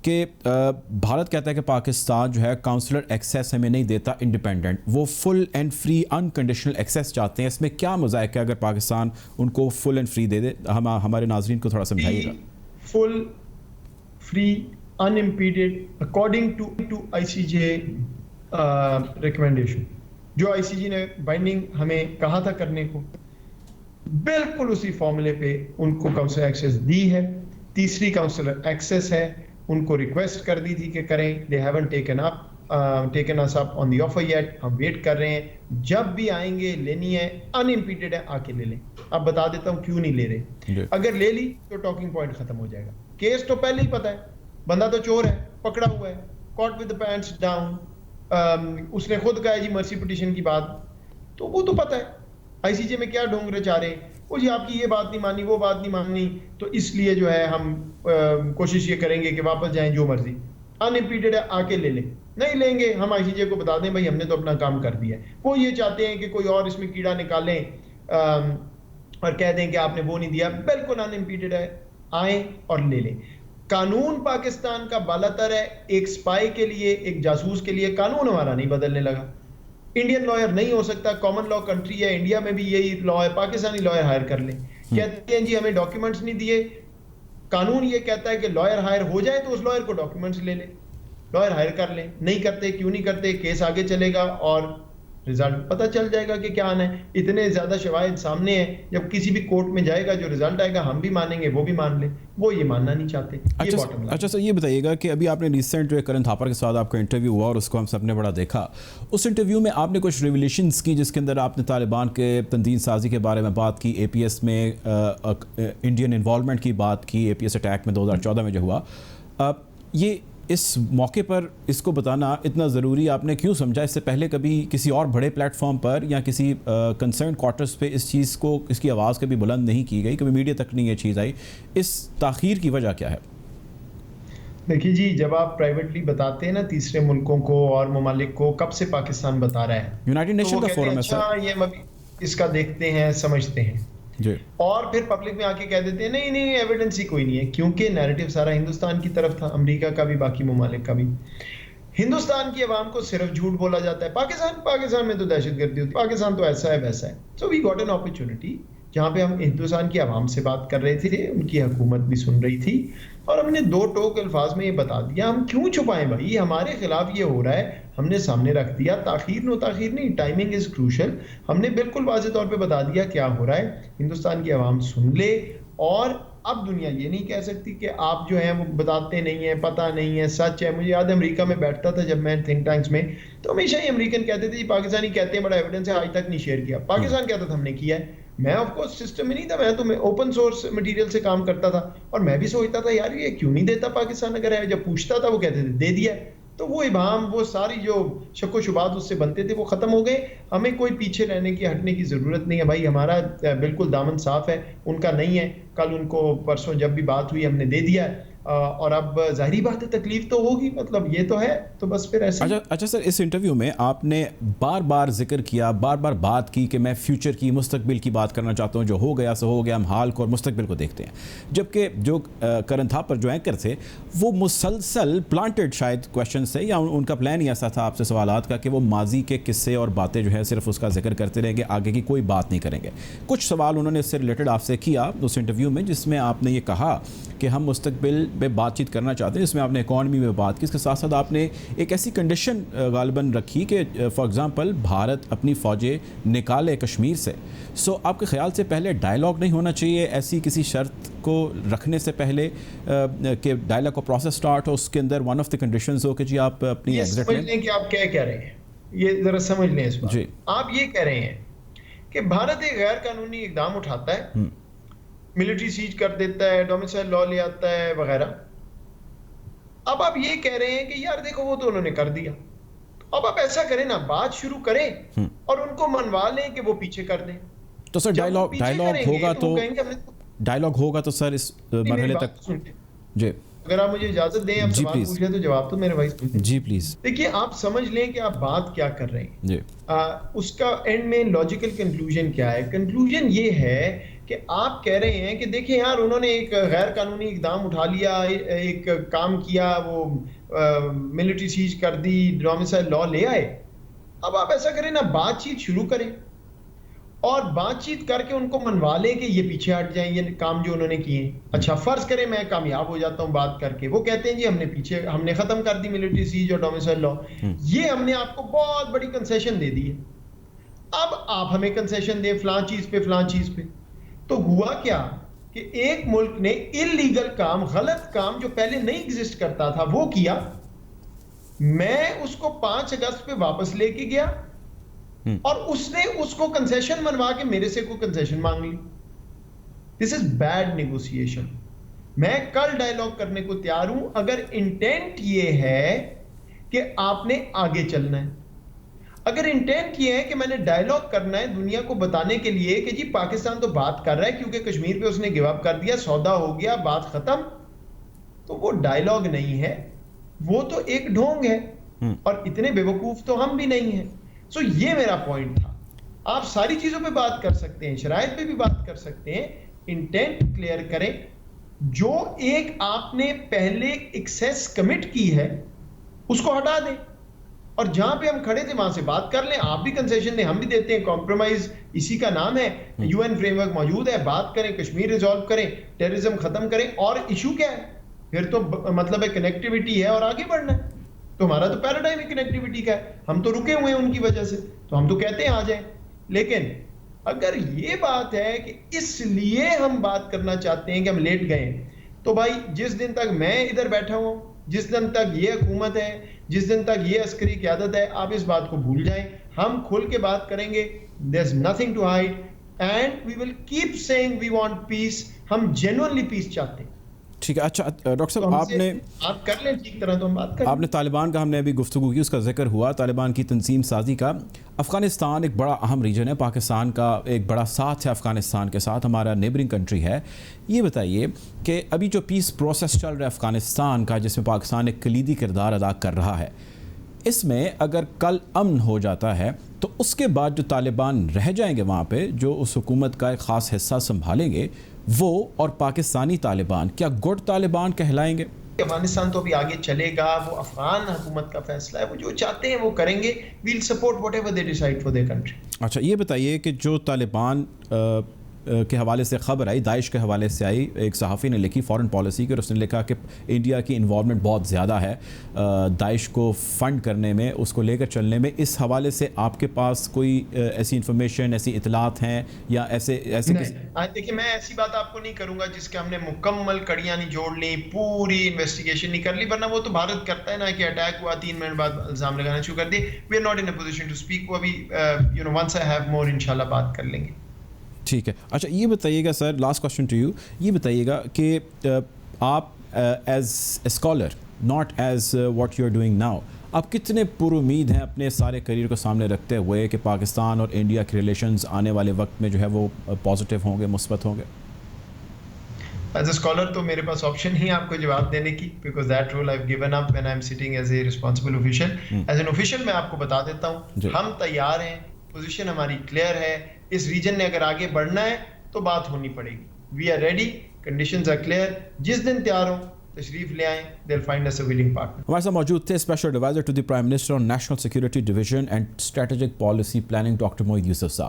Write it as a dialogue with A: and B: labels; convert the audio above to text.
A: کہ بھارت کہتا ہے کہ پاکستان جو ہے کاؤنسلر ایکسیس ہمیں نہیں دیتا انڈیپینڈنٹ، وہ فل اینڈ فری انکنڈیشنل ایکسیس چاہتے ہیں. اس میں کیا مذائقہ ہے اگر پاکستان ان کو فل اینڈ فری دے دے؟ ہمارے ناظرین کو تھوڑا سمجھائیے گا.
B: Full free unimpeded according to ICJ recommendation. جو ICJ نے بائنڈنگ ہمیں کہا تھا کرنے کو، بالکل اسی فارمولے پہ ان کو کاؤنسلر ایکسیس دی ہے. تیسری کاؤنسلر ایکسیس ہے، ان کو ریکویسٹ کر دی تھی کہ کریں. they haven't taken us up on the offer yet. ہم ویٹ کر رہے ہیں، جب بھی آئیں گے لینی ہے، unimpeded ہے، آ کے لے لیں. اب بتا دیتا ہوں کیوں نہیں لے رہے. اگر لے لی تو ٹاکنگ پوائنٹ ختم ہو جائے گا. کیس تو پہلے ہی پتا ہے، بندہ تو چور ہے، پکڑا ہوا ہے، caught with the pants down. اس نے خود کہا ہے جی مرسی پٹیشن کی بات، تو وہ تو پتا ہے آئی سی جے میں کیا ڈھونگ رچا رہے. وہ جی آپ کی یہ بات نہیں مانی، وہ بات نہیں مانی، تو اس لیے جو ہے ہم کوشش یہ کریں گے کہ واپس جائیں جو مرضی. انمپیڈڈ ہے، آ کے لے لیں. نہیں لیں گے، ہم آئی سی جے کو بتا دیں بھائی ہم نے تو اپنا کام کر دیا ہے. وہ یہ چاہتے ہیں کہ کوئی اور اس میں کیڑا نکالیں اور کہہ دیں کہ آپ نے وہ نہیں دیا. بالکل انمپیڈڈ ہے، آئیں اور لے لیں. قانون پاکستان کا بالاتر ہے. ایک سپائی کے لیے، ایک جاسوس کے لیے قانون ہمارا نہیں بدلنے لگا. انڈین لائر نہیں ہو سکتا، کامن لا کنٹری ہے، انڈیا میں بھی یہی لا ہے. پاکستانی لائر ہائر کر لیں. کہتے ہیں جی ہمیں ڈاکیومنٹس نہیں دیے. قانون یہ کہتا ہے کہ لائر ہائر ہو جائے تو اس لائر کو ڈاکیومنٹس لے لیں، لائر ہائر کر لیں. نہیں کرتے، کیوں نہیں کرتے؟ کیس آگے چلے گا اور رزلٹ پتہ چل جائے گا کہ کیا آنا ہے. اتنے زیادہ شواہد سامنے ہیں، جب کسی بھی کورٹ میں جائے گا جو رزلٹ آئے گا ہم بھی مانیں گے، وہ بھی مان لیں. وہ یہ ماننا نہیں چاہتے.
A: اچھا سر، یہ بتائیے گا کہ ابھی آپ نے ریسنٹ جو ہے کرن تھاپر کے ساتھ آپ کا انٹرویو ہوا اور اس کو ہم سب نے بڑا دیکھا. اس انٹرویو میں آپ نے کچھ ریولیشنز کی جس کے اندر آپ نے طالبان کے تنظیم سازی کے بارے میں بات کی، اے پی ایس میں انڈین انوالومنٹ کی بات کی، اے پی ایس اٹیک میں 2014 میں جو ہوا. یہ اس موقع پر اس کو بتانا اتنا ضروری آپ نے کیوں سمجھا؟ اس سے پہلے کبھی کسی اور بڑے پلیٹ فارم پر یا کسی کنسرن کوارٹرز پہ اس چیز کو، اس کی آواز کبھی بلند نہیں کی گئی، کبھی میڈیا تک نہیں یہ چیز آئی. اس تاخیر کی وجہ کیا ہے؟
B: دیکھیے جی، جب آپ پرائیویٹلی بتاتے ہیں نا تیسرے ملکوں کو اور ممالک کو، کب سے پاکستان بتا رہا ہے،
A: یونائٹڈ نیشن کا فورم ہے سر،
B: یہ اس کا دیکھتے ہیں، سمجھتے ہیں
A: جی،
B: اور پھر پبلک میں آ کے کہہ دیتے ہیں نہیں نہیں ایویڈنس ہی کوئی نہیں ہے. کیونکہ نیریٹو سارا ہندوستان کی طرف تھا، امریکہ کا بھی، باقی ممالک کا بھی. ہندوستان کی عوام کو صرف جھوٹ بولا جاتا ہے. پاکستان میں تو دہشت گردی ہوتی ہے، پاکستان تو ایسا ہے ویسا ہے. سو وی گاٹ این اپرچونٹی جہاں پہ ہم ہندوستان کی عوام سے بات کر رہے تھے، ان کی حکومت بھی سن رہی تھی، اور ہم نے دو ٹوک الفاظ میں یہ بتا دیا. ہم کیوں چھپائیں بھائی، ہمارے خلاف یہ ہو رہا ہے، ہم نے سامنے رکھ دیا. تاخیر نہیں، ٹائمنگ از کروشل. ہم نے بالکل واضح طور پہ بتا دیا کیا ہو رہا ہے. ہندوستان کی عوام سن لے. اور اب دنیا یہ نہیں کہہ سکتی کہ آپ جو ہیں وہ بتاتے نہیں ہیں، پتہ نہیں ہے، سچ ہے. مجھے یاد ہے امریکہ میں بیٹھتا تھا جب میں تھنک ٹینکس میں، تو ہمیشہ ہی امریکن کہتے تھے پاکستانی کہتے ہیں بڑا ایویڈنس ہے، آج تک نہیں شیئر کیا. پاکستان کہتا تھا ہم نے کیا ہے. میں آف کورس سسٹم میں نہیں تھا، میں تو اوپن سورس مٹیریل سے کام کرتا تھا، اور میں بھی سوچتا تھا یار یہ کیوں نہیں دیتا پاکستان. اگر ہے، جب پوچھتا تھا وہ کہتے تھے دے دیا. تو وہ ابہام، وہ ساری جو شک و شبہات اس سے بنتے تھے وہ ختم ہو گئے. ہمیں کوئی پیچھے رہنے کی، ہٹنے کی ضرورت نہیں ہے بھائی. ہمارا بالکل دامن صاف ہے، ان کا نہیں ہے. کل ان کو پرسوں جب بھی بات ہوئی ہم نے دے دیا ہے. اور اب ظاہری بات ہے تکلیف تو ہوگی، مطلب یہ تو ہے، تو بس پھر ایسے.
A: اچھا سر، اس انٹرویو میں آپ نے بار بار ذکر کیا، بار بار بات کی کہ میں فیوچر کی، مستقبل کی بات کرنا چاہتا ہوں. جو ہو گیا سو ہو گیا، ہم حال کو اور مستقبل کو دیکھتے ہیں. جبکہ جو کرن تھاپر جو اینکر تھے وہ مسلسل پلانٹڈ شاید کویشچنز تھے، یا ان کا پلان ہی ایسا تھا آپ سے سوالات کا کہ وہ ماضی کے قصے اور باتیں جو ہے صرف اس کا ذکر کرتے رہیں گے، آگے کی کوئی بات نہیں کریں گے. کچھ سوال انہوں نے اس سے ریلیٹڈ آپ سے کیا اس انٹرویو میں، جس میں آپ نے یہ کہا کہ ہم مستقبل میں بات چیت کرنا چاہتے ہیں، جس میں آپ نے اکانومی میں بات کی. اس کے ساتھ ساتھ آپ نے ایک ایسی کنڈیشن غالباً رکھی کہ فار ایگزامپل بھارت اپنی فوجیں نکالے کشمیر سے. سو آپ کے خیال سے پہلے ڈائلاگ نہیں ہونا چاہیے ایسی کسی شرط کو رکھنے سے پہلے کہ ڈائلاگ کا پروسیس سٹارٹ ہو، اس کے اندر ون آف دی کنڈیشنز ہو کہ جی آپ اپنی ایگزٹ
B: سمجھ لیں کہ آپ کیا کہہ رہے ہیں، یہ ذرا سمجھ لیں اس بات.
A: جی،
B: آپ یہ کہہ رہے ہیں کہ بھارت ایک غیر قانونی اقدام اٹھاتا ہے، ملٹری سیج کر دیتا ہے، ڈومیسائل لا لے آتا ہے وغیرہ. اب آپ یہ کہہ رہے ہیں کہ یار دیکھو وہ تو انہوں نے کر دیا. اب آپ ایسا کریں نا، بات شروع کریں اور ان کو منوا لیں کہ وہ پیچھے کر دیں.
A: تو سر ڈائلاگ ہوگا تو سر اس مرحلے تک. جی،
B: اگر آپ مجھے اجازت دیں، آپ سوال پوچھ لیں تو جواب تو میرے بھائی سن لیں.
A: جی پلیز.
B: دیکھیے آپ سمجھ لیں کہ آپ بات کیا کر رہے ہیں.
A: جی،
B: اس کا اینڈ میں لاجیکل کنکلوژن کیا ہے. کنکلوژن یہ ہے کہ آپ کہہ رہے ہیں کہ دیکھیں یار انہوں نے ایک غیر قانونی اقدام اٹھا لیا، ایک کام کیا، وہ ملٹری سیج کر دی، ڈومیسائل لا لے آئے. اب آپ ایسا کریں نا، بات چیت شروع کریں اور بات چیت کر کے ان کو منوا لیں کہ یہ پیچھے ہٹ جائیں یہ کام جو انہوں نے کیے. اچھا فرض کریں میں کامیاب ہو جاتا ہوں بات کر کے، وہ کہتے ہیں جی ہم نے ختم کر دی ملٹری سیج اور ڈومیسائل لا، یہ ہم نے آپ کو بہت بڑی کنسیشن دے دی ہے، اب آپ ہمیں کنسیشن دیں فلاں چیز پہ فلاں چیز پہ. تو ہوا کیا کہ ایک ملک نے اللیگل کام، غلط کام جو پہلے نہیں ایگزسٹ کرتا تھا وہ کیا، میں اس کو 5 اگست پہ واپس لے کے گیا اور اس نے اس کو کنسیشن منوا کے میرے سے کوئی کنسیشن مانگ لی. دس از بیڈ نیگوسیشن. میں کل ڈائیلاگ کرنے کو تیار ہوں اگر انٹینٹ یہ ہے کہ آپ نے آگے چلنا ہے، اگر انٹینٹ یہ ہے کہ میں نے ڈائیلاگ کرنا ہے دنیا کو بتانے کے لیے کہ جی پاکستان تو بات کر رہا ہے کیونکہ کشمیر پہ اس نے گیو اپ کر دیا، سودا ہو گیا، بات ختم، تو وہ ڈائیلاگ نہیں ہے، وہ تو ایک ڈھونگ ہے، اور اتنے بیوقوف تو ہم بھی نہیں ہیں. سو یہ میرا پوائنٹ تھا. آپ ساری چیزوں پہ بات کر سکتے ہیں، شرائط پہ بھی بات کر سکتے ہیں، انٹینٹ کلیئر کریں. جو ایک آپ نے پہلے ایکسیس کمٹ کی ہے اس کو ہٹا دیں، اور جہاں پہ ہم کھڑے تھے وہاں سے بات کر لیں. آپ بھی کنسیشن دیں، ہم بھی دیتے ہیں، کمپرومائز اسی کا نام ہے. یو این فریم ورک موجود ہے، بات کریں، کشمیر ریزالو کریں، ٹیررزم ختم کریں. اور ایشو کیا ہے پھر؟ تو مطلب ہے کنیکٹیوٹی ہے اور آگے بڑھنا ہے. تو ہمارا تو پیراڈائم ہی کنیکٹیوٹی کا ہے، ہم تو رکے ہوئے ہیں ان کی وجہ سے، تو ہم تو کہتے ہیں آ جائیں. لیکن اگر یہ بات ہے کہ اس لیے ہم بات کرنا چاہتے ہیں کہ ہم لیٹ گئے، تو بھائی جس دن تک میں ادھر بیٹھا ہوں، جس دن تک یہ حکومت ہے، جس دن تک یہ عسکری قیادت ہے، آپ اس بات کو بھول جائیں. ہم کھل کے بات کریں گے، there's nothing to hide and we will keep saying we want peace. ہم genuinely peace چاہتے ہیں.
A: ٹھیک ہے. اچھا ڈاکٹر صاحب،
B: آپ کر لیں ٹھیک طرح، تو ہم بات کریں.
A: آپ نے طالبان کا، ہم نے ابھی گفتگو کی، اس کا ذکر ہوا، طالبان کی تنظیم سازی کا. افغانستان ایک بڑا اہم ریجن ہے، پاکستان کا ایک بڑا ساتھ ہے افغانستان کے ساتھ، ہمارا نیبرنگ کنٹری ہے. یہ بتائیے کہ ابھی جو پیس پروسیس چل رہا ہے افغانستان کا، جس میں پاکستان ایک کلیدی کردار ادا کر رہا ہے، اس میں اگر کل امن ہو جاتا ہے تو اس کے بعد جو طالبان رہ جائیں گے وہاں پہ، جو اس حکومت کا ایک خاص حصہ سنبھالیں گے، وہ اور پاکستانی طالبان کیا گڈ طالبان کہلائیں گے؟
B: افغانستان تو ابھی آگے چلے گا، وہ افغان حکومت کا فیصلہ ہے، وہ جو چاہتے ہیں وہ کریں گے. we'll support whatever they decide for their country.
A: اچھا یہ بتائیے کہ جو طالبان کے حوالے سے خبر آئی، داعش کے حوالے سے آئی، ایک صحافی نے لکھی فارن پالیسی کی، اور اس نے لکھا کہ انڈیا کی انوالومنٹ بہت زیادہ ہے داعش کو فنڈ کرنے میں، اس کو لے کر چلنے میں. اس حوالے سے آپ کے پاس کوئی ایسی انفارمیشن، ایسی اطلاعات ہیں یا ایسے
B: دیکھیں میں ایسی بات آپ کو نہیں کروں گا جس کے ہم نے مکمل کڑیاں نہیں جوڑ لیں، پوری انویسٹیگیشن نہیں کر لی، ورنہ وہ تو بھارت کرتا ہے نا کہ اٹیک ہوا 3 منٹ بعد الزام لگانا شروع کر دی. We are not in a position to speak. وہ ابھی ونس آئی ہیو مور انشاءاللہ بات کر لیں گے.
A: ٹھیک ہے. اچھا یہ بتائیے گا sir, last question to you, یہ بتائیے گا کہ آپ as a scholar, not as what you are doing now, آپ کتنے پر امید ہیں اپنے سارے کریئر کو سامنے رکھتے ہوئے کہ پاکستان اور انڈیا کے ریلیشنز آنے والے وقت میں جو ہے وہ پازیٹیو ہوں گے، مثبت ہوں گے؟
B: ایز اے اسکالر تو میرے پاس آپشن ہی آپ کو جواب دینے کی، because that role I have given up when I am sitting as a responsible official. As an official میں آپ کو بتا دیتا ہوں، ہم تیار ہیں، پوزیشن ہماری کلیئر ہے. اس ریجن نے اگر آگے بڑھنا ہے تو بات ہونی پڑے گی. We are ready, conditions are clear. جس دن تیار ہوں تشریف لے آئیں. they'll find us a willing partner.
A: ہمارے ساتھ موجود تھے special adviser to the prime minister on national security division and strategic policy planning doctor Moeed Yusuf صاحب.